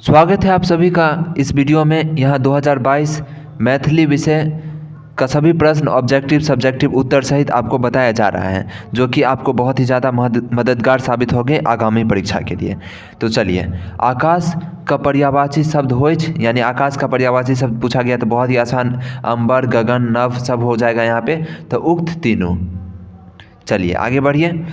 स्वागत है आप सभी का इस वीडियो में। यहाँ 2022 मैथिली विषय का सभी प्रश्न ऑब्जेक्टिव सब्जेक्टिव उत्तर सहित आपको बताया जा रहा है, जो कि आपको बहुत ही ज़्यादा मददगार साबित होंगे आगामी परीक्षा के लिए। तो चलिए, आकाश का पर्यायवाची शब्द होइछ, यानी आकाश का पर्यायवाची शब्द पूछा गया तो बहुत ही आसान, अंबर गगन नभ सब हो जाएगा यहाँ पे। तो उक्त तीनों। चलिए आगे बढ़िए।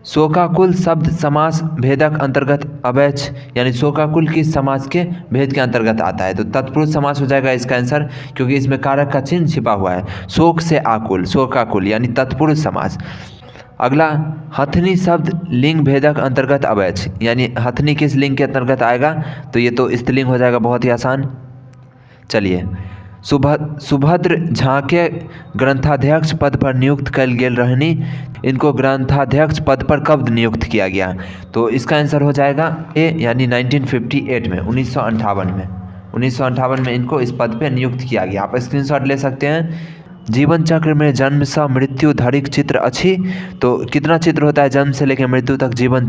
शोकाकुल शब्द समास भेदक अंतर्गत अवैच, यानी शोकाकुल किस समास के भेद के अंतर्गत आता है? तो तत्पुरुष समास हो जाएगा इसका आंसर, क्योंकि इसमें कारक का चिन्ह छिपा हुआ है। शोक से आकुल, शोकाकुल यानी तत्पुरुष समास। अगला, हथनी शब्द लिंग भेदक अंतर्गत अवैच, यानी हथनी किस लिंग के अंतर्गत आएगा? तो ये तो स्त्रीलिंग हो जाएगा, बहुत ही आसान। चलिए, सुभद्र झा के ग्रंथाध्यक्ष पद पर नियुक्त कल गेल रहनी, इनको ग्रंथाध्यक्ष पद पर कब नियुक्त किया गया? तो इसका आंसर हो जाएगा ए, यानी 1958 में, 1958 में। 1958 में इनको इस पद पे नियुक्त किया गया। आप स्क्रीनशॉट ले सकते हैं। जीवन चक्र में जन्म सा मृत्यु धरिक चित्र अच्छी, तो कितना चित्र होता है जन्म से लेकर मृत्यु तक जीवन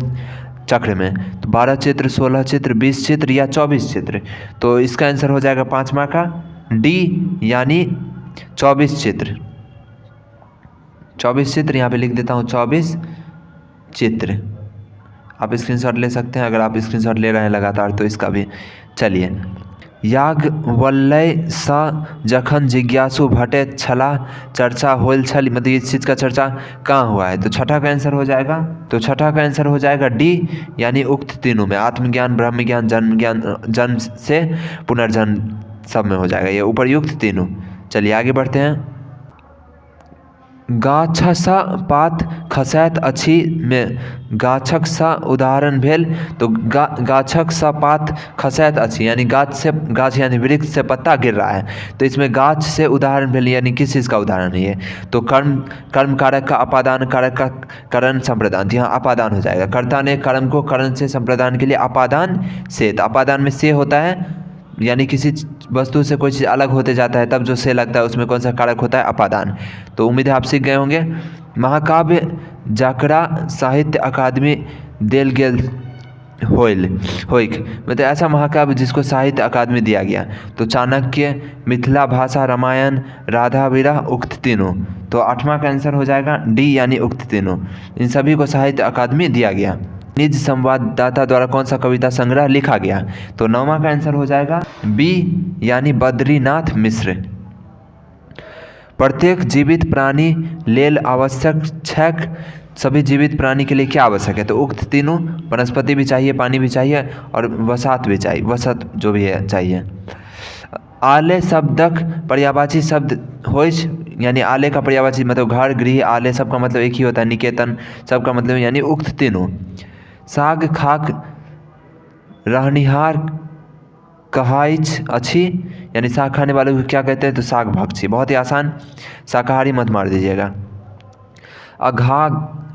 चक्र में? तो 12 चित्र, 16 चित्र, 20 चित्र या 24 चित्र? तो इसका आंसर हो जाएगा 5वां का डी, यानी 24 चित्र। 24 चित्र यहाँ पे लिख देता हूँ, 24 चित्र। आप स्क्रीनशॉट ले सकते हैं अगर आप स्क्रीनशॉट ले रहे हैं लगातार तो इसका भी। चलिए, याज्ञवल्क्य सा जखन जिज्ञासु भटे छला चर्चा होल छल, मतलब इस चीज़ का चर्चा कहाँ हुआ है? तो छठा का आंसर हो जाएगा। तो छठा का आंसर हो जाएगा डी, यानी उक्त तीनों में, आत्मज्ञान, ब्रह्म ज्ञान, जन्म ज्ञान, जन्म से पुनर्जन्म, सब में हो जाएगा ये उपर्युक्त तीनों। चलिए आगे बढ़ते हैं। गाछसा पात खसैत अछि में गाछक सा उदाहरण भेल, तो गाछक सा पात खसैत अछि, यानी गाछ यानी वृक्ष से पत्ता गिर रहा है, तो इसमें गाछ से उदाहरण भेल, यानी किस चीज़ का उदाहरण है ये? तो कर्म कारक का अपादान, कारक का करण संप्रदान, यहाँ अपादान हो जाएगा। कर्ता ने कर्म को करण से संप्रदान के लिए अपादान से, तो अपादान में से होता है, यानी किसी वस्तु से कोई चीज़ अलग होते जाता है तब जो से लगता है उसमें कौन सा कारक होता है? अपादान। तो उम्मीद है आप सीख गए होंगे। महाकाव्य जकरा साहित्य अकादमी देल गेल होइक, मतलब ऐसा महाकाव्य जिसको साहित्य अकादमी दिया गया। तो चाणक्य, मिथिला भाषा, रामायण, राधा विरह, उक्त तीनों। तो 8वां का आंसर हो जाएगा डी, यानी उक्त तीनों। इन सभी को साहित्य अकादमी दिया गया। निज संवाददाता द्वारा कौन सा कविता संग्रह लिखा गया? तो 9वां का आंसर हो जाएगा बी, यानी बद्रीनाथ मिश्र। प्रत्येक जीवित प्राणी लेल आवश्यक छैक, सभी जीवित प्राणी के लिए क्या आवश्यक है? तो उक्त तीनों, वनस्पति भी चाहिए, पानी भी चाहिए और वसात भी चाहिए, वसत जो भी है चाहिए। आले शब्दक पर्यायवाची शब्द होइछ, यानी आले का पर्यायवाची मतलब घर, गृह, आले सबका मतलब एक ही होता है, निकेतन सबका मतलब, यानी उक्त तीनों। साग खाक रहनिहार कहाइछ अछि, यानी साग खाने वालों को क्या कहते हैं? तो साग भक्षी, बहुत ही आसान, शाकाहारी मत मार दीजिएगा।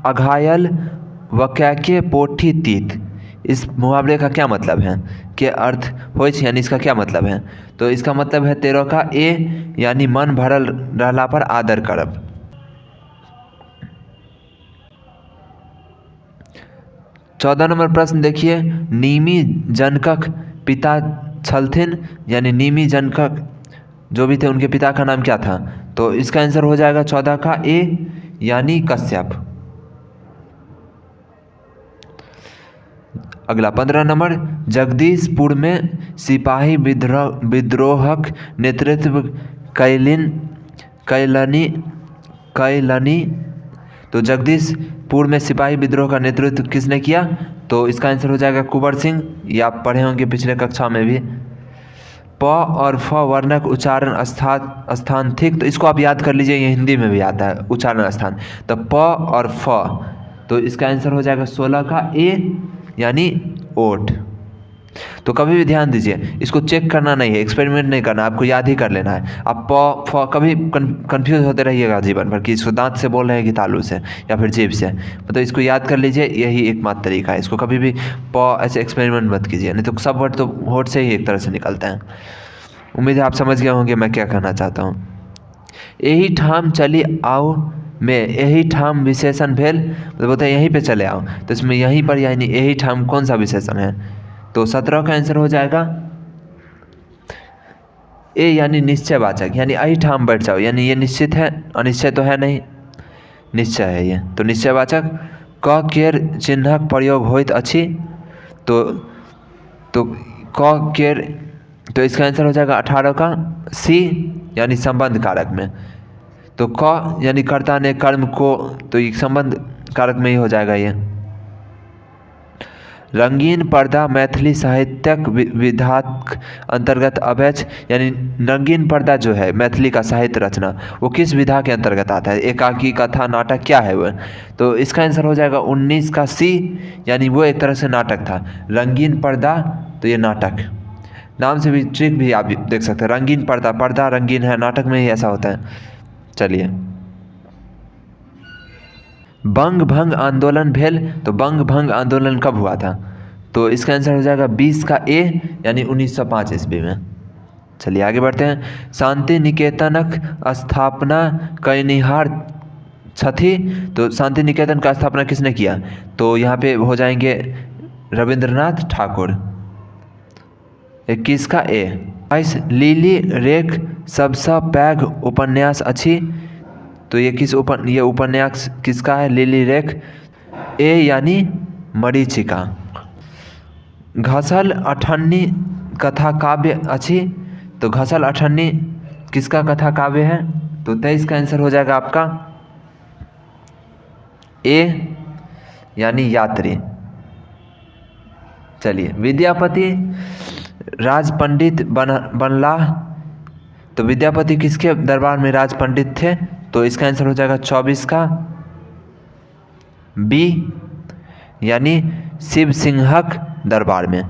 अघायल वक्याके पोठी तीत, इस मुहावरे का क्या मतलब है? के अर्थ होइछ, यानी इसका क्या मतलब है? तो इसका मतलब है 13 का ए, यानी मन भरल रहला पर आदर करब। 14 नंबर प्रश्न देखिए। नीमि जनकक पिता छलथिन, यानी नीमि जनकक जो भी थे उनके पिता का नाम क्या था? तो इसका आंसर हो जाएगा 14 का ए, यानी कश्यप। अगला 15 नंबर, जगदीशपुर में सिपाही विद्रोहक नेतृत्व कैलनी, तो जगदीशपुर में सिपाही विद्रोह का नेतृत्व किसने किया? तो इसका आंसर हो जाएगा कुंवर सिंह, ये आप पढ़े होंगे पिछले कक्षा में भी। प और फ वर्णक उच्चारण स्थान ठीक, तो इसको आप याद कर लीजिए, ये हिंदी में भी आता है उच्चारण स्थान। तो प और फ, तो इसका आंसर हो जाएगा 16 का ए, यानी ओट। तो कभी भी ध्यान दीजिए, इसको चेक करना नहीं है, एक्सपेरिमेंट नहीं करना, आपको याद ही कर लेना है। आप प फ कभी कंफ्यूज होते रहिएगा जीवन भर कि इसको दांत से बोल रहे हैं कि तालू से या फिर जीभ से, मतलब इसको याद कर लीजिए, यही एकमात्र तरीका है। इसको कभी भी प ऐसे एक्सपेरिमेंट मत कीजिए, नहीं तो सब वर्ड तो होठ से ही एक तरह से निकलते हैं। उम्मीद है आप समझ गए होंगे मैं क्या कहना चाहता हूँ। यही ठाम चली आओ में यही ठाम विशेषण भेल, मतलब बोलते हैं यहीं पे चले आओ, तो इसमें यहीं पर यानी यही ठाम कौन सा विशेषण है? तो 17 का आंसर हो जाएगा ए, यानी निश्चयवाचक, यानी आई ठाम बैठ जाओ, यानी ये निश्चित है, अनिश्चय तो है नहीं, निश्चय है ये, तो निश्चयवाचक। क केर चिन्हक प्रयोग होइत अछि, तो क केर, तो इसका आंसर हो जाएगा 18 का सी, यानी संबंध कारक में। तो क यानी कर्ता ने कर्म को, तो ये संबंध कारक में ही हो जाएगा ये। रंगीन पर्दा मैथिली साहित्यक विधाक अंतर्गत अवैच, यानी रंगीन पर्दा जो है मैथिली का साहित्य रचना, वो किस विधा के अंतर्गत आता है? एकाकी, कथा, नाटक, क्या है वह? तो इसका आंसर हो जाएगा 19 का सी, यानी वो एक तरह से नाटक था। रंगीन पर्दा, तो ये नाटक, नाम से भी ट्रिक भी आप देख सकते हैं। रंगीन पर्दा, पर्दा रंगीन है, नाटक में ही ऐसा होता है। चलिए, बंग भंग आंदोलन भेल, तो बंग भंग आंदोलन कब हुआ था? तो इसका आंसर हो जाएगा 20 का ए, यानी 1905 ईस्वी में। चलिए आगे बढ़ते हैं। शांति निकेतनक स्थापना कयनिहार छथि, तो शांति निकेतन का स्थापना किसने किया? तो यहाँ पे हो जाएंगे रविंद्रनाथ ठाकुर। 21 का ए। 22 लिली रेख सबसे पैघ उपन्यास अछि, तो ये ये उपन्यास किसका है? लिली रेख। ए यानी मरीचिका। घसल अठन्नी कथा काव्य अछि, तो घसल अठन्नी किसका कथा काव्य है? तो 23 का आंसर हो जाएगा आपका ए, यानी यात्री। चलिए, विद्यापति राज पंडित बनला, तो विद्यापति किसके दरबार में राज पंडित थे? तो इसका आंसर हो जाएगा 24 का बी, यानी शिव सिंहक दरबार में।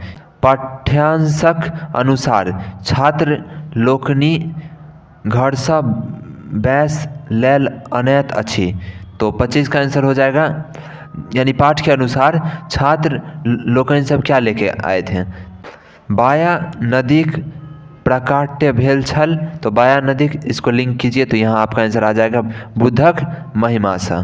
पाठ्यांशक अनुसार छात्र लोकनि घर से बैस लेल अनैत अछि, तो 25 का आंसर हो जाएगा, यानी पाठ के अनुसार छात्र लोकनि सब क्या लेके आए थे? बाया नदीक प्राकट्य भेल छल, तो बाया नदी, इसको लिंक कीजिए तो यहाँ आपका आंसर आ जाएगा बुद्धक महिमा से।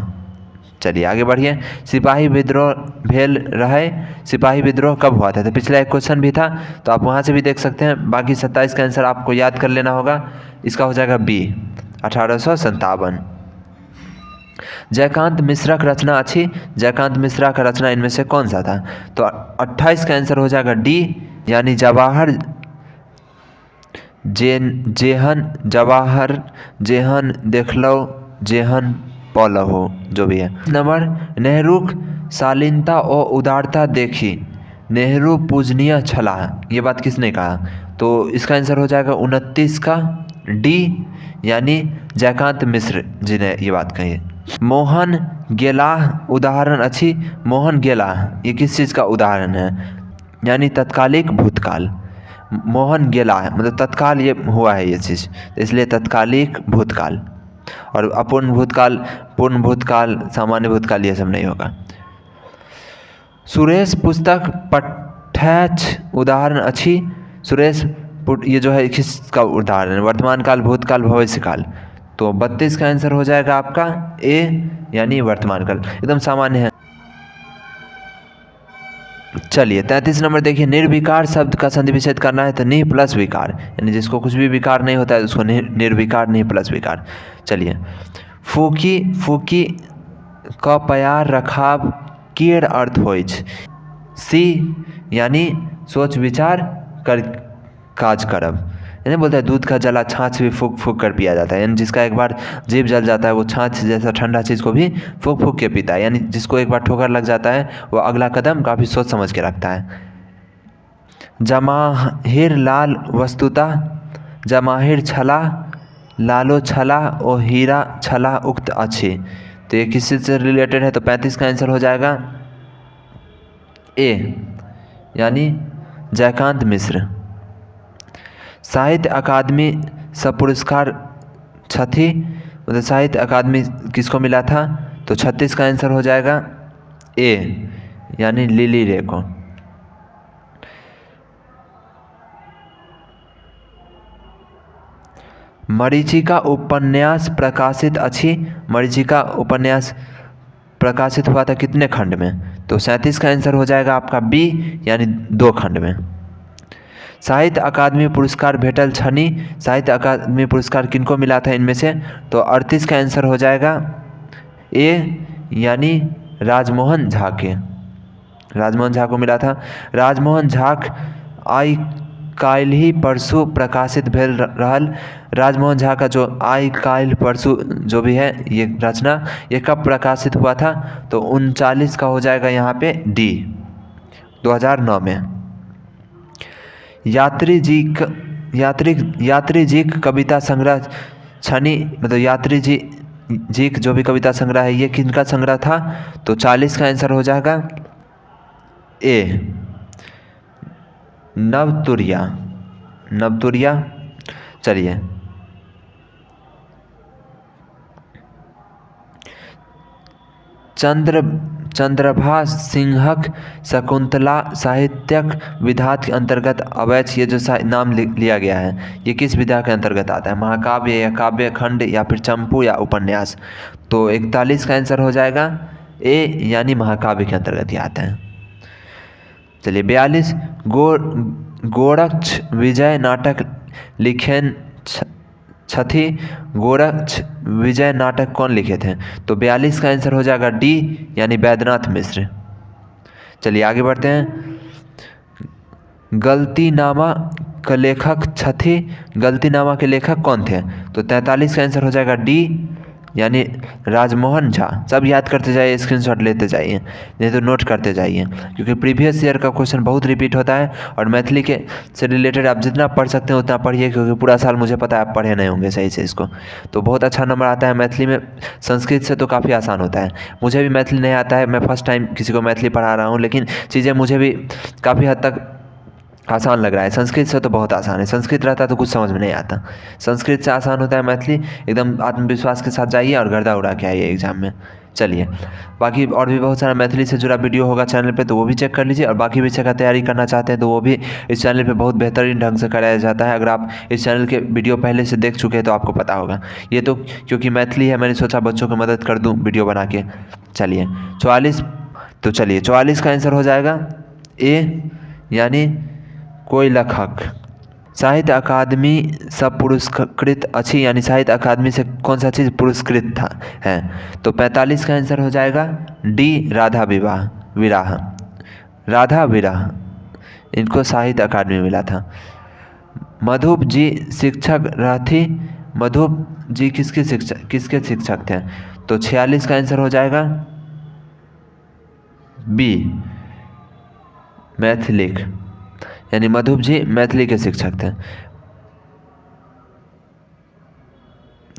चलिए आगे बढ़िए। सिपाही विद्रोह भेल रहे, सिपाही विद्रोह कब हुआ था? तो पिछला एक क्वेश्चन भी था, तो आप वहाँ से भी देख सकते हैं। बाकी 27 का आंसर आपको याद कर लेना होगा, इसका हो जाएगा बी, 1857। जयकांत मिश्रा का रचना अच्छी, जयकांत मिश्रा का रचना इनमें से कौन सा था? तो 28 का आंसर हो जाएगा डी, यानी जवाहर जेहन, जवाहर जेहन देखलो जेहन पौलहो, जो भी है। नंबर, नेहरूक शालीनता और उदारता देखी नेहरू पूजनीय छला, ये बात किसने कहा? तो इसका आंसर हो जाएगा 29 का डी, यानी जयकांत मिश्र जी ने ये बात कही। मोहन गेलाह उदाहरण अच्छी, मोहन गेलाह ये किस चीज़ का उदाहरण है? यानी तत्कालिक भूतकाल। मोहन गेला है मतलब तत्काल ये हुआ है ये चीज़, इसलिए तत्कालिक भूतकाल। और अपूर्ण भूतकाल, पूर्ण भूतकाल, सामान्य भूतकाल ये सब नहीं होगा। सुरेश पुस्तक पठैच उदाहरण अच्छी, सुरेश ये जो है किसका उदाहरण है? वर्तमान काल, भूतकाल, भविष्य काल। तो 32 का आंसर हो जाएगा आपका ए, यानी वर्तमान काल, एकदम सामान्य है। चलिए 33 नंबर देखिए। निर्विकार शब्द का संधि विच्छेद करना है, तो नि प्लस विकार, यानी जिसको कुछ भी विकार नहीं होता है उसको निर्विकार, नि प्लस विकार। चलिए, फूकी फूकी का प्यार रखाव केर अर्थ होय सी, यानी सोच विचार कर काज करब, यानी बोलते हैं दूध का जला छाछ भी फूक फूक कर पिया जाता है, यानी जिसका एक बार जीभ जल जाता है वो छाछ जैसा ठंडा चीज़ को भी फूक फूक के पीता है, यानी जिसको एक बार ठोकर लग जाता है वो अगला कदम काफ़ी सोच समझ के रखता है। जमाहिर लाल वस्तुतः जमाहिर छला लालो छला और हीरा छला उक्त अच्छी, तो ये किस से रिलेटेड है? तो 35 का आंसर हो जाएगा ए, यानी जयकांत मिश्र। साहित्य अकादमी से पुरस्कार छठी, मतलब साहित्य अकादमी किसको मिला था? तो 36 का आंसर हो जाएगा ए, यानी लिली रे को। मरीचिका उपन्यास प्रकाशित अच्छी, मरीचिका उपन्यास प्रकाशित हुआ था कितने खंड में? तो 37 का आंसर हो जाएगा आपका बी, यानी 2 खंड में। साहित्य अकादमी पुरस्कार भेटल छनी, साहित्य अकादमी पुरस्कार किनको मिला था इनमें से? तो 38 का आंसर हो जाएगा ए, यानी राजमोहन झा के। राजमोहन झा को मिला था। राजमोहन झाक आइ काल्हि परसू प्रकाशित भेल रहल। राजमोहन झा का जो आइ काल्हि परसू जो भी है ये रचना, ये कब प्रकाशित हुआ था? तो 39 का हो जाएगा यहाँ पे डी, 2009 में। यात्री जी कविता संग्रह छनी, मतलब यात्री जी जो भी कविता संग्रह है ये किनका संग्रह था? तो 40 का आंसर हो जाएगा ए, नवतुरिया। चलिए चंद्रभा सिंहक शकुंतला साहित्यक विधा के अंतर्गत अवैच, ये जो नाम लिया गया है ये किस विधा के अंतर्गत आता है? महाकाव्य या काव्य खंड या फिर चंपू या उपन्यास? तो 41 का आंसर हो जाएगा ए, यानी महाकाव्य के अंतर्गत ही आता है। चलिए 42, गोरक्ष विजय नाटक लिखेन छथि। गोरक्ष विजय नाटक कौन लिखे थे? तो 42 का आंसर हो जाएगा डी, यानी वैद्यनाथ मिश्र। चलिए आगे बढ़ते हैं। गलतीनामा का लेखक छथि, गलतीनामा के लेखक कौन थे? तो 43 का आंसर हो जाएगा डी, यानी राजमोहन झा। सब याद करते जाइए, स्क्रीनशॉट लेते जाइए, नहीं तो नोट करते जाइए, क्योंकि प्रीवियस ईयर का क्वेश्चन बहुत रिपीट होता है। और मैथिली के से रिलेटेड आप जितना पढ़ सकते हैं उतना पढ़िए, क्योंकि पूरा साल मुझे पता है आप पढ़े नहीं होंगे सही से इसको। तो बहुत अच्छा नंबर आता है मैथिली में। संस्कृत से तो काफ़ी आसान होता है। मुझे भी मैथिली नहीं आता है, मैं फर्स्ट टाइम किसी को मैथिली पढ़ा रहा हूँ, लेकिन चीज़ें मुझे भी काफ़ी हद तक आसान लग रहा है। संस्कृत से तो बहुत आसान है, संस्कृत रहता तो कुछ समझ में नहीं आता। संस्कृत से आसान होता है मैथिली। एकदम आत्मविश्वास के साथ जाइए और गर्दा उड़ा के आइए एग्जाम में। चलिए बाकी और भी बहुत सारा मैथिली से जुड़ा वीडियो होगा चैनल पे, तो वो भी चेक कर लीजिए। और बाकी विषय का तैयारी करना चाहते हैं तो वो भी इस चैनल पे बहुत बेहतरीन ढंग से कराया जाता है। अगर आप इस चैनल के वीडियो पहले से देख चुके हैं तो आपको पता होगा। ये तो क्योंकि मैथिली है, मैंने सोचा बच्चों को मदद कर दूँ वीडियो बना के। चलिए 44, तो चलिए 44 का आंसर हो जाएगा ए, यानी कोई लेखक। साहित्य अकादमी सब पुरस्कृत अच्छी, यानी साहित्य अकादमी से कौन सा चीज़ पुरस्कृत था है? तो 45 का आंसर हो जाएगा डी, राधा विराह। इनको साहित्य अकादमी मिला था। मधुप जी शिक्षक रहती। मधुप जी किसके शिक्षक थे? तो 46 का आंसर हो जाएगा बी, मैथिलिक, यानी मधुप जी मैथिली के शिक्षक थे।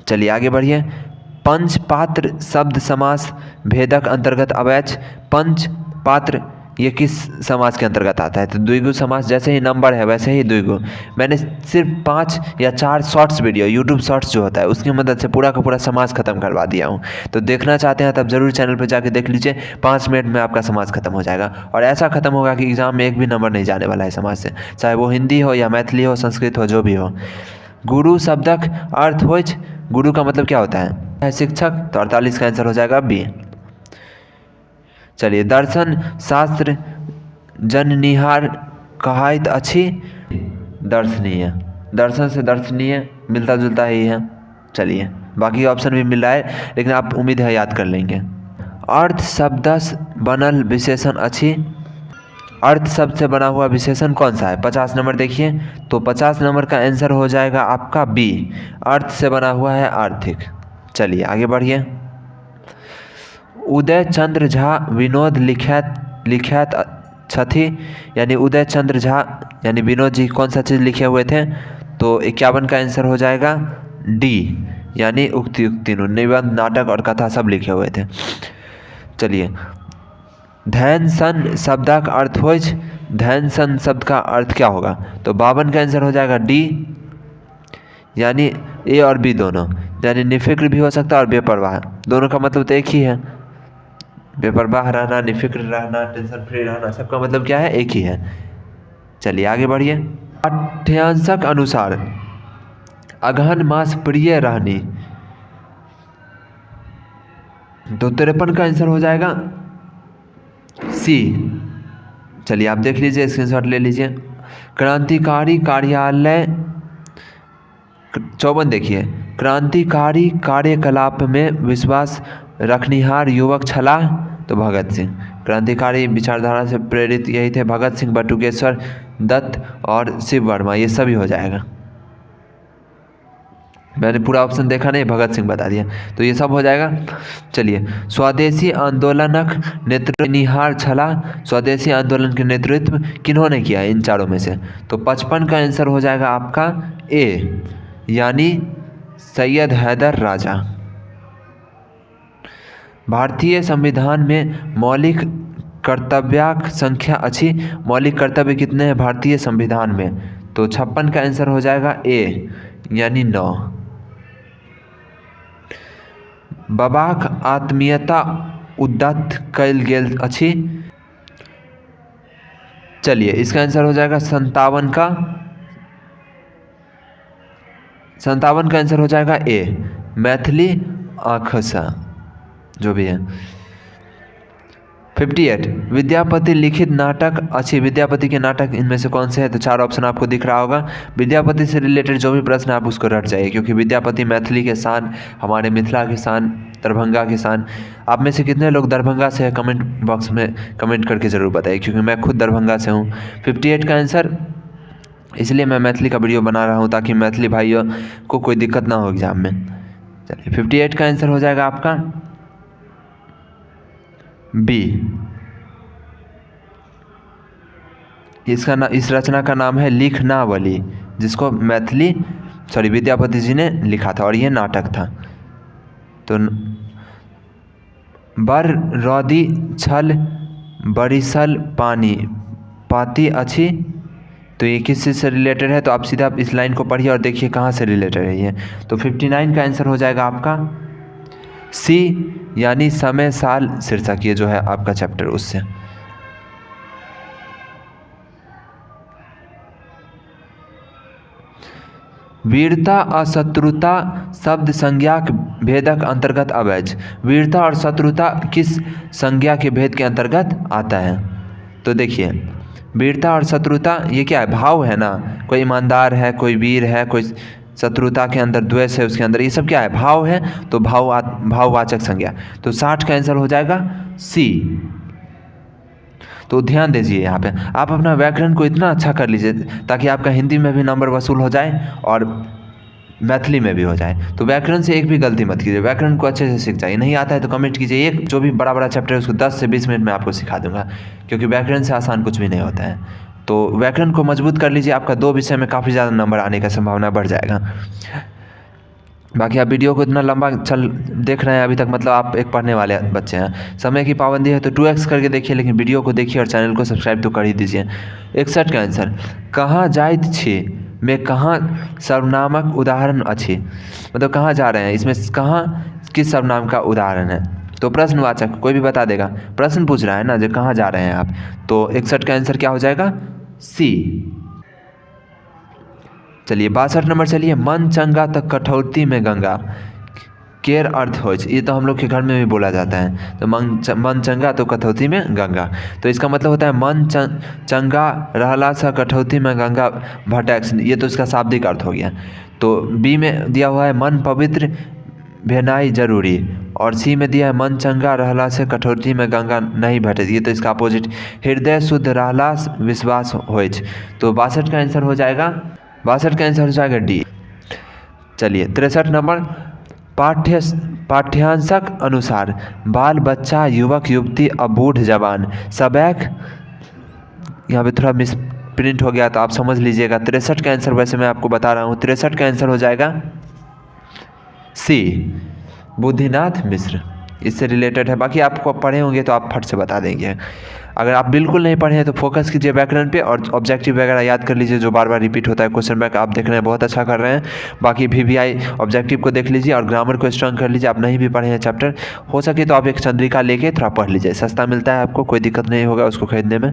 चलिए आगे बढ़िए। पंचपात्र शब्द समास भेदक अंतर्गत अवैच। पंचपात्र ये किस समास के अंतर्गत आता है? तो द्विगु समास। जैसे ही नंबर है वैसे ही द्विगु। मैंने सिर्फ 5 या 4 शॉर्ट्स वीडियो, यूट्यूब शॉर्ट्स जो होता है उसकी मदद से पूरा का पूरा समास खत्म करवा दिया हूँ। तो देखना चाहते हैं तब जरूर चैनल पर जाके देख लीजिए। 5 मिनट में आपका समास खत्म हो जाएगा, और ऐसा खत्म होगा कि एग्जाम में एक भी नंबर नहीं जाने वाला है समास से, चाहे वो हिंदी हो या मैथिली हो, संस्कृत हो, जो भी हो। गुरु शब्दक अर्थ हो। गुरु का मतलब क्या होता है? शिक्षक। तो 48 का आंसर हो जाएगा बी। चलिए दर्शन शास्त्र जननिहार कहाइत अच्छी। दर्शनीय, दर्शन से दर्शनीय मिलता जुलता ही है। चलिए बाकी ऑप्शन भी मिल रहा है, लेकिन आप उम्मीद है याद कर लेंगे। अर्थ शब्दस बनल विशेषण अच्छी। अर्थ शब्द से बना हुआ विशेषण कौन सा है? 50 नंबर देखिए। तो 50 नंबर का आंसर हो जाएगा आपका बी, अर्थ से बना हुआ है आर्थिक। चलिए आगे बढ़िए। उदय चंद्र झा विनोद लिखैत छथि, यानी उदय चंद्र झा यानी विनोद जी कौन सा चीज़ लिखे हुए थे? तो 51 का आंसर हो जाएगा डी, यानी उक्ति निबंध, नाटक और कथा सब लिखे हुए थे। चलिए धैन सन शब्द का अर्थ हो। धैन सन शब्द का अर्थ क्या होगा? तो 52 का आंसर हो जाएगा डी, यानी ए और बी दोनों, यानी निफिक्र भी हो सकता है और बेपरवाह। दोनों का मतलब तो एक ही है। बेपरवाह रहना, निफिक्र रहना, टेंशन फ्री रहना, सबका मतलब क्या है? एक ही है। चलिए आगे बढ़िए। पाठ्यांशक अनुसार अगहन मास प्रिय रहनी। तो 53 का आंसर हो जाएगा सी। चलिए आप देख लीजिए, स्क्रीनशॉट ले लीजिए। क्रांतिकारी कार्यालय 54 देखिए, क्रांतिकारी कार्यकलाप में विश्वास रखनिहार युवक छला, तो भगत सिंह। क्रांतिकारी विचारधारा से प्रेरित यही थे भगत सिंह, बटुकेश्वर दत्त और शिव वर्मा, ये सभी हो जाएगा। मैंने पूरा ऑप्शन देखा नहीं, भगत सिंह बता दिया, तो ये सब हो जाएगा। चलिए, स्वदेशी आंदोलनक नेतृत्व छला, स्वदेशी आंदोलन के नेतृत्व किन्होंने किया इन चारों में से? तो 55 का आंसर हो जाएगा आपका ए, यानी सैयद हैदर राजा। भारतीय संविधान में मौलिक कर्तव्यक संख्या अच्छी, मौलिक कर्तव्य कितने हैं भारतीय संविधान में? तो 56 का आंसर हो जाएगा ए, यानी 9। बाबाक आत्मीयता उद्यत कैल गेल अच्छी। चलिए, इसका आंसर हो जाएगा 57 का 57 का आंसर हो जाएगा ए, मैथिली आखसा, जो भी है। 58 विद्यापति लिखित नाटक अच्छी, विद्यापति के नाटक इनमें से कौन से है? तो 4 ऑप्शन आपको दिख रहा होगा। विद्यापति से रिलेटेड जो भी प्रश्न है आप उसको रट जाइए, क्योंकि विद्यापति मैथिली के शान, हमारे मिथिला के शान, दरभंगा के शान। आप में से कितने लोग दरभंगा से है कमेंट बॉक्स में कमेंट करके ज़रूर बताइए, क्योंकि मैं खुद दरभंगा से हूँ। 58 का आंसर, इसलिए मैं मैथिली का वीडियो बना रहा हूँ ताकि मैथिली भाइयों को कोई दिक्कत ना हो एग्जाम में। चलिए, 58 का आंसर हो जाएगा आपका बी। इस रचना का नाम है लिखनावली, जिसको विद्यापति जी ने लिखा था, और ये नाटक था। तो बर रौदी छल बरिसल पानी पाती अच्छी, तो ये किस चीज़ से रिलेटेड है? तो आप सीधा इस लाइन को पढ़िए और देखिए कहाँ से रिलेटेड है ये। तो 59 का आंसर हो जाएगा आपका सी, यानी समय साल शीर्षक, ये जो है आपका चैप्टर उससे। वीरता और शत्रुता शब्द संज्ञा भेदक अंतर्गत अवैज। वीरता और शत्रुता किस संज्ञा के भेद के अंतर्गत आता है? तो देखिए, वीरता और शत्रुता ये क्या है? भाव है ना, कोई ईमानदार है, कोई वीर है, कोई शत्रुता के अंदर द्वेष है उसके अंदर, ये सब क्या है? भाव है, तो भाववाचक संज्ञा। तो 60 का आंसर हो जाएगा सी। तो ध्यान दीजिए, यहाँ पे आप अपना व्याकरण को इतना अच्छा कर लीजिए ताकि आपका हिंदी में भी नंबर वसूल हो जाए और मैथिली में भी हो जाए। तो व्याकरण से एक भी गलती मत कीजिए, व्याकरण को अच्छे से सीख जाइए। नहीं आता है तो कमेंट कीजिए, एक जो भी बड़ा बड़ा चैप्टर है उसको 10 से 20 मिनट में आपको सिखा दूंगा, क्योंकि व्याकरण से आसान कुछ भी नहीं होता है। तो व्याकरण को मजबूत कर लीजिए, आपका 2 विषय में काफ़ी ज़्यादा नंबर आने का संभावना बढ़ जाएगा। बाकी आप वीडियो को इतना लंबा देख रहे हैं अभी तक, मतलब आप एक पढ़ने वाले बच्चे हैं। समय की पाबंदी है तो 2x करके देखिए, लेकिन वीडियो को देखिए और चैनल को सब्सक्राइब तो कर ही दीजिए। 61 का आंसर, कहाँ जाइत छी में कहाँ सर्वनामक उदाहरण अच्छी, मतलब कहाँ जा रहे हैं, इसमें कहाँ किस सर्वनाम का उदाहरण है? तो प्रश्नवाचक, कोई भी बता देगा, प्रश्न पूछ रहा है ना जो कहाँ जा रहे हैं आप। तो 61 का आंसर क्या हो जाएगा? सी। चलिए 62 नंबर, चलिए मन चंगा तक कठौती में गंगा केर अर्थ हो, ये तो हम लोग के घर में भी बोला जाता है। तो मन चंगा तो कठौती में गंगा, तो इसका मतलब होता है मन चंगा रहला सा कठौती में गंगा भटक, ये तो इसका शाब्दिक अर्थ हो गया। तो बी में दिया हुआ है मन पवित्र भेनाई जरूरी, और सी में दिया है मन चंगा रहला से कठौती में गंगा नहीं भटे, ये तो इसका अपोजिट हृदय शुद्ध रहला विश्वास हो। तो 62 का आंसर हो जाएगा, 62 का आंसर हो जाएगा डी। चलिए 63 नंबर, पाठ्यांशक अनुसार बाल बच्चा युवक युवती और बूढ़ जवान सबैक, यहाँ पे थोड़ा मिस प्रिंट हो गया तो आप समझ लीजिएगा। 63 का आंसर वैसे मैं आपको बता रहा हूँ, 63 का आंसर हो जाएगा सी, बुद्धिनाथ मिश्र, इससे रिलेटेड है। बाकी आपको पढ़े होंगे तो आप फट से बता देंगे। अगर आप बिल्कुल नहीं पढ़े हैं तो फोकस कीजिए व्याकरण पे और ऑब्जेक्टिव वगैरह याद कर लीजिए, जो बार बार रिपीट होता है। क्वेश्चन बैंक आप देख रहे हैं, बहुत अच्छा कर रहे हैं। बाकी VVI ऑब्जेक्टिव को देख लीजिए और ग्रामर को स्ट्रॉन्ग कर लीजिए। आप नहीं भी पढ़े हैं चैप्टर, हो सके तो आप एक चंद्रिका लेके थोड़ा पढ़ लीजिए, सस्ता मिलता है आपको, कोई दिक्कत नहीं होगा उसको खरीदने में।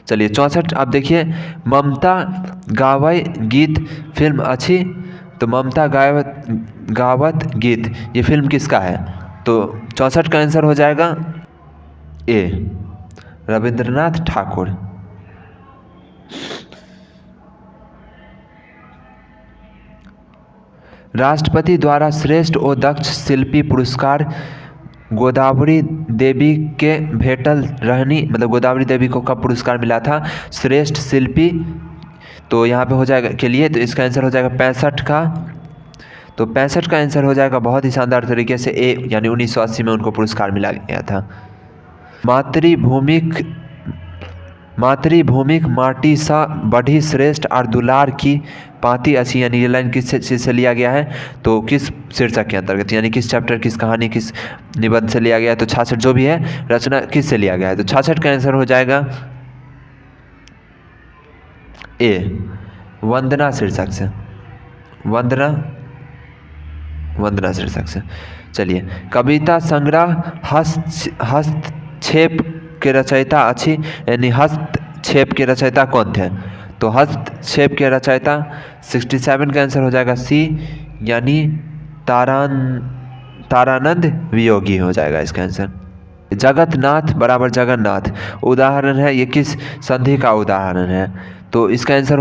चलिए 64 आप देखिए, ममता गावय गीत फिल्म अच्छी, तो ममता गावत गीत ये फिल्म किसका है? तो 64 का आंसर हो जाएगा ए। रविंद्रनाथ ठाकुर। राष्ट्रपति द्वारा श्रेष्ठ और दक्ष शिल्पी पुरस्कार गोदावरी देवी के भेटल रहनी, मतलब गोदावरी देवी को कब पुरस्कार मिला था? श्रेष्ठ शिल्पी, तो यहाँ पे हो जाएगा के लिए, तो इसका आंसर हो जाएगा 65 का। तो 65 का आंसर हो जाएगा बहुत ही शानदार तरीके से ए, यानी 1980 में उनको पुरस्कार मिला गया था। मातृभूमिक माटी सा बढ़ी श्रेष्ठ और दुलार की पाती अच्छी, यानी ये लाइन किस चीज़ से लिया गया है? तो किस शीर्षक के अंतर्गत, यानी किस चैप्टर, किस कहानी, किस निबंध से लिया गया है? तो 66 जो भी है रचना किस से लिया गया है? तो 66 का आंसर हो जाएगा ए, वंदना शीर्षक से। वंदना शीर्षक से। चलिए, कविता संग्रह हस्तक्षेप के रचयिता अच्छी, यानी हस्तक्षेप के रचयिता कौन थे? तो हस्तक्षेप के रचयिता 67 का आंसर हो जाएगा सी, यानी तारानंद वियोगी हो जाएगा इसका आंसर। जगतनाथ बराबर जगन्नाथ उदाहरण है, ये किस संधि का उदाहरण है? तो इसका आंसर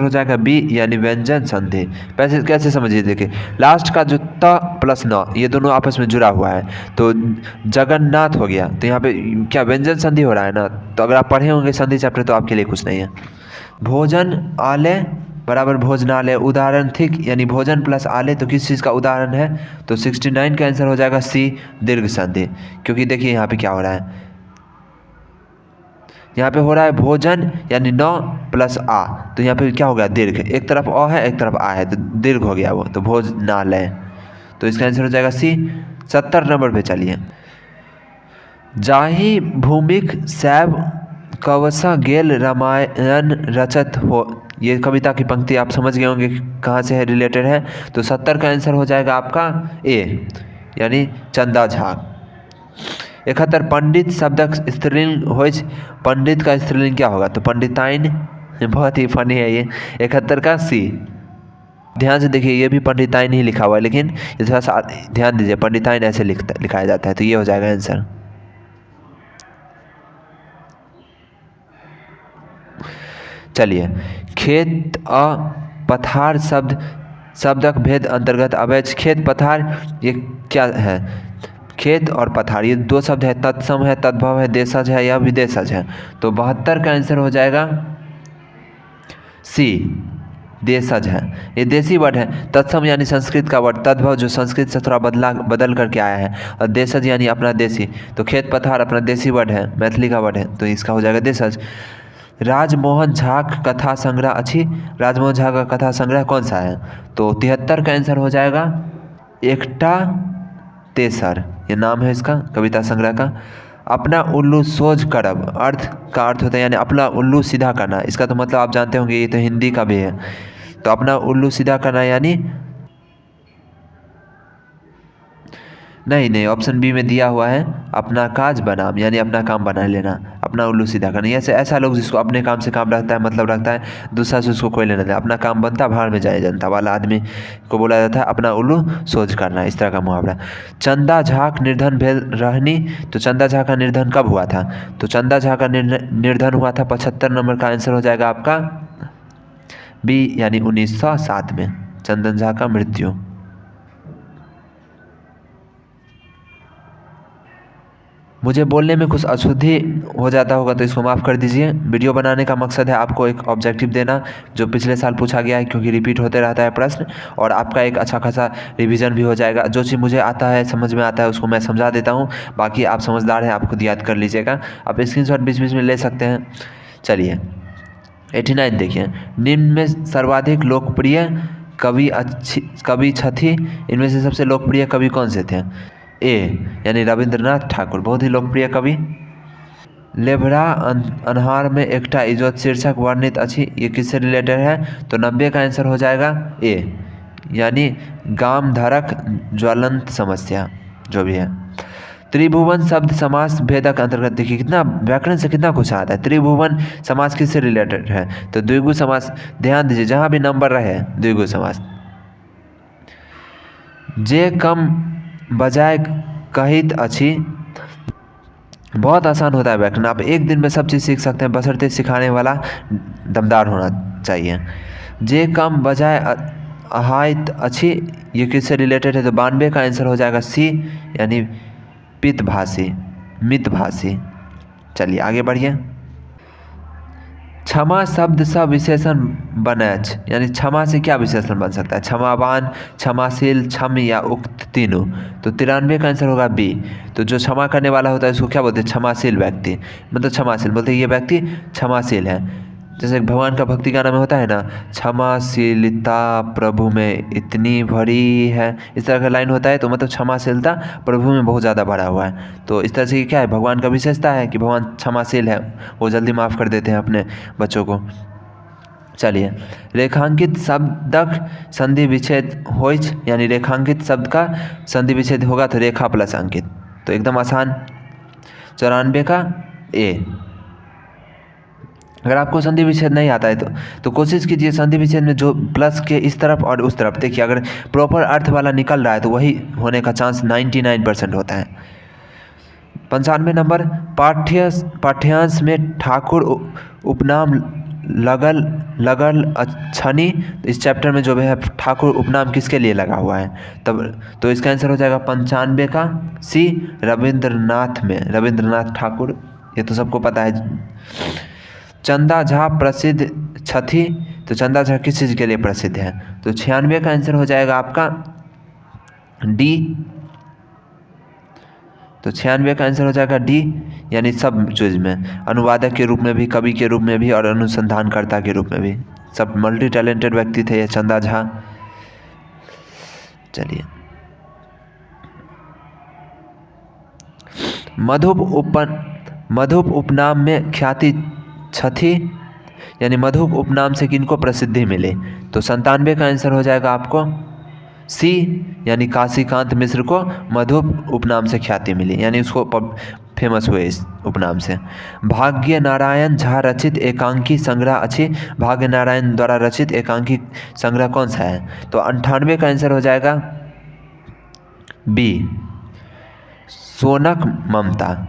हो जाएगा बी, यानी व्यंजन संधि। कैसे समझिए, देखिए लास्ट का जो त प्लस न, ये दोनों आपस में जुड़ा हुआ है, तो जगन्नाथ हो गया, तो यहाँ पे क्या व्यंजन संधि हो रहा है ना? तो अगर आप पढ़े होंगे संधि चैप्टर तो आपके लिए कुछ नहीं है। भोजन आलय बराबर भोजनालय उदाहरण ठीक, यानी भोजन प्लस आलय तो किस चीज़ का उदाहरण है? तो 69 का आंसर हो जाएगा सी, दीर्घ संधि। क्योंकि देखिए यहाँ पे क्या हो रहा है, यहाँ पे हो रहा है भोजन यानी न प्लस आ, तो यहाँ पे क्या हो गया? दीर्घ, एक तरफ अ है एक तरफ आ है, तो दीर्घ हो गया वो, तो भोजनालय। तो इसका आंसर हो जाएगा सी। 70 नंबर पे चलिए, जाहि भूमिक सैब कवसा गेल रामायण रचत हो, ये कविता की पंक्ति आप समझ गए होंगे कहाँ से है, रिलेटेड है। तो 70 का आंसर हो जाएगा आपका ए, यानी चंदा झा। 71 पंडित शब्दक स्त्रीलिंग हो, पंडित का स्त्रीलिंग क्या होगा? तो पंडिताइन, बहुत ही फनी है ये। 71 का सी। ध्यान से देखिए, ये भी पंडिताइन ही लिखा हुआ है, लेकिन ये थोड़ा सा ध्यान दीजिए, पंडिताइन ऐसे लिखाया जाता है, तो ये हो जाएगा आंसर। चलिए, खेत अ पथार शब्दक भेद अंतर्गत अवैध। खेत पथार ये क्या है? खेत और पथार ये दो शब्द है, तत्सम है, तद्भव है, देशज है या विदेशज है। तो 72 का आंसर हो जाएगा सी, देशज है। ये देसी वर्ड है। तत्सम यानी संस्कृत का वर्ड, तद्भव जो संस्कृत से थोड़ा बदल करके आया है, और देशज यानी अपना देसी। तो खेत पथार अपना देसी वर्ड है, मैथिली का वर्ड है, तो इसका हो जाएगा देशज। राजमोहन झा कथा संग्रह अच्छी, राजमोहन झा का कथा संग्रह कौन सा है? तो 73 का आंसर हो जाएगा एकटा तेसर, ये नाम है इसका कविता संग्रह का। अपना उल्लू सोझ करब का अर्थ होता है, यानी अपना उल्लू सीधा करना। इसका तो मतलब आप जानते होंगे, ये तो हिंदी का भी है। तो अपना उल्लू सीधा करना यानी नहीं, ऑप्शन बी में दिया हुआ है अपना काज बनाम, यानी अपना काम बना लेना, अपना उल्लू सीधा करना। ऐसा लोग जिसको अपने काम से काम रखता है, मतलब रखता है, दूसरा से उसको कोई लेना देना, अपना काम बनता भाड़ में जाए जनता वाला आदमी को बोला जाता है अपना उल्लू सोच करना, इस तरह का मुहावरा। चंदा झा निर्धन भेल रहनी, तो चंदा झा का निर्धन कब हुआ था? तो चंदा झा का निर्धन हुआ था 75 नंबर का आंसर हो जाएगा आपका बी, यानी 1907 में चंदन झा का मृत्यु। मुझे बोलने में कुछ अशुद्धि हो जाता होगा तो इसको माफ़ कर दीजिए। वीडियो बनाने का मकसद है आपको एक ऑब्जेक्टिव देना जो पिछले साल पूछा गया है, क्योंकि रिपीट होते रहता है प्रश्न, और आपका एक अच्छा खासा रिवीजन भी हो जाएगा। जो चीज़ मुझे आता है, समझ में आता है, उसको मैं समझा देता हूँ। बाकी आप समझदार हैं, आप खुद याद कर लीजिएगा। आप स्क्रीनशॉट बीच बीच में ले सकते हैं। चलिए 89 देखिए, निम्न में सर्वाधिक लोकप्रिय कवि छथी, इनमें से सबसे लोकप्रिय कवि कौन से थे? ए, यानी रविंद्रनाथ ठाकुर, बहुत ही लोकप्रिय कवि। लेभरा अन्हार में एकटा इजोत शीर्षक वर्णित अच्छी, ये किससे रिलेटेड है? तो 90 का आंसर हो जाएगा ए, यानी गामधारक ज्वलंत समस्या जो भी है। त्रिभुवन शब्द समास भेदक अंतर्गत, देखिए कितना व्याकरण से कितना कुछ आता है। त्रिभुवन समास किससे रिलेटेड है? तो द्विगु समास। ध्यान दीजिए, जहाँ भी नंबर रहे द्विगु समास। जे कम बजाय कहित अच्छी, बहुत आसान होता है व्याकरण, आप एक दिन में सब चीज़ सीख सकते हैं, बशर्ते सिखाने वाला दमदार होना चाहिए। जे कम बजाय आहायत अच्छी, ये किससे रिलेटेड है? तो 92 का आंसर हो जाएगा सी, यानी पितभाषी, मितभाषी। चलिए आगे बढ़िए। क्षमा शब्द सा विशेषण बनच, यानी क्षमा से क्या विशेषण बन सकता है? क्षमावान, क्षमाशील, क्षम या उक्त तीनों। तो 93 का आंसर होगा बी। तो जो क्षमा करने वाला होता है उसको क्या बोलते हैं? क्षमाशील व्यक्ति, मतलब क्षमाशील बोलते हैं ये व्यक्ति क्षमाशील है। जैसे भगवान का भक्ति गाना में होता है ना, क्षमाशीलता प्रभु में इतनी भरी है, इस तरह का लाइन होता है, तो मतलब क्षमाशीलता प्रभु में बहुत ज़्यादा भरा हुआ है। तो इस तरह से क्या है, भगवान का विशेषता है कि भगवान क्षमाशील है, वो जल्दी माफ़ कर देते हैं अपने बच्चों को। चलिए, रेखांकित शब्दक संधि विच्छेद होइच, यानी रेखांकित शब्द का संधि विच्छेद होगा तो रेखा प्लस अंकित, तो एकदम आसान। 94 का ए। अगर आपको संधि विच्छेद नहीं आता है तो कोशिश कीजिए संधि विच्छेद में जो प्लस के इस तरफ और उस तरफ, देखिए अगर प्रॉपर अर्थ वाला निकल रहा है तो वही होने का चांस 99% होता है। 95 नंबर, पाठ्यांश में ठाकुर उपनाम लगल अछनी, इस चैप्टर में जो है ठाकुर उपनाम किसके लिए लगा हुआ है? तब तो इसका आंसर हो जाएगा 95 का सी, रविंद्रनाथ में, रविंद्रनाथ ठाकुर, ये तो सबको पता है। चंदा झा प्रसिद्ध छथी, तो चंदा झा किस चीज़ के लिए प्रसिद्ध है? तो 96 का आंसर हो जाएगा आपका डी। तो 96 का आंसर हो जाएगा डी, यानी सब चीज़ में, अनुवादक के रूप में भी, कवि के रूप में भी और अनुसंधानकर्ता के रूप में भी, सब मल्टी टैलेंटेड व्यक्ति थे ये चंदा झा। चलिए, मधुप उपनाम में ख्याति छथी, यानी मधुप उपनाम से किनको प्रसिद्धि मिले? तो 97 का आंसर हो जाएगा आपको सी, यानी काशीकांत मिश्र को मधुप उपनाम से ख्याति मिली, यानी उसको फेमस हुए इस उपनाम से। भाग्य नारायण झा रचित एकांकी संग्रह अच्छी, भाग्य नारायण द्वारा रचित एकांकी संग्रह कौन सा है? तो 98 का आंसर हो जाएगा बी, सोनक ममता।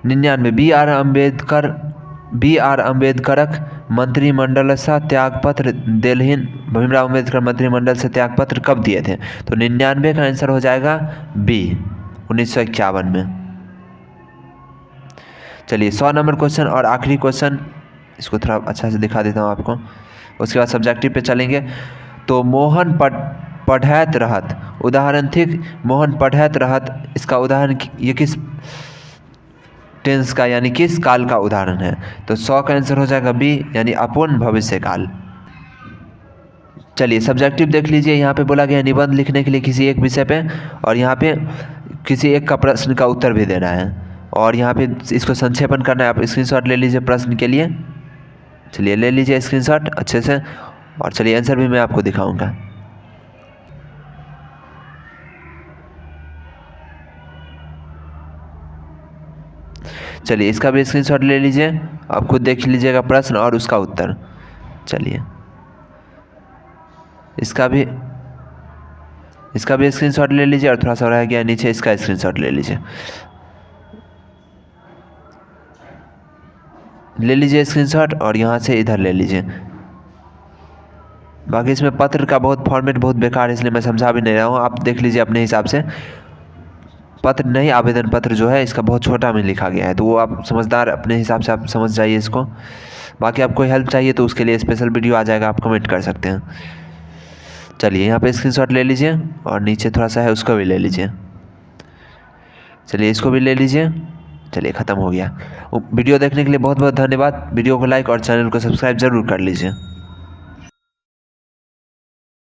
99, बी आर अम्बेडकरक मंत्रिमंडल से त्यागपत्र देलहीन, भीमराव अम्बेडकर मंत्रिमंडल से त्यागपत्र कब दिए थे? तो 99 का आंसर हो जाएगा बी, 1951 में। चलिए, 100 नंबर क्वेश्चन और आखिरी क्वेश्चन, इसको थोड़ा अच्छा से दिखा देता हूँ आपको, उसके बाद सब्जेक्टिव पे चलेंगे। तो मोहन पढ़ैत रहत, उदाहरण ठीक, मोहन पढ़ैत रहत, इसका उदाहरण ये किस टेंस का, यानी किस काल का उदाहरण है? तो 100 का आंसर हो जाएगा बी, यानी अपूर्ण भविष्य काल। चलिए, सब्जेक्टिव देख लीजिए, यहाँ पे बोला गया निबंध लिखने के लिए किसी एक विषय पे, और यहाँ पे किसी एक का प्रश्न का उत्तर भी देना है, और यहाँ पे इसको संक्षेपण करना है। आप स्क्रीनशॉट ले लीजिए प्रश्न के लिए। चलिए, ले लीजिए स्क्रीनशॉट अच्छे से, और चलिए आंसर भी मैं आपको दिखाऊंगा। चलिए, इसका भी स्क्रीनशॉट ले लीजिए, आप खुद देख लीजिएगा प्रश्न और उसका उत्तर। चलिए, इसका भी स्क्रीनशॉट ले लीजिए, और थोड़ा सा रह गया नीचे, इसका स्क्रीनशॉट ले लीजिए स्क्रीनशॉट, और यहाँ से इधर ले लीजिए। बाकी इसमें पत्र का बहुत फॉर्मेट बहुत बेकार है, इसलिए मैं समझा भी नहीं रहा हूँ, आप देख लीजिए अपने हिसाब से। पत्र नहीं, आवेदन पत्र जो है इसका बहुत छोटा में लिखा गया है, तो वो आप समझदार अपने हिसाब से आप समझ जाइए इसको। बाकी आपको हेल्प चाहिए तो उसके लिए स्पेशल वीडियो आ जाएगा, आप कमेंट कर सकते हैं। चलिए, यहाँ पे स्क्रीनशॉट ले लीजिए, और नीचे थोड़ा सा है उसको भी ले लीजिए। चलिए, इसको भी ले लीजिए। चलिए, ख़त्म हो गया। वीडियो देखने के लिए बहुत बहुत धन्यवाद। वीडियो को लाइक और चैनल को सब्सक्राइब ज़रूर कर लीजिए।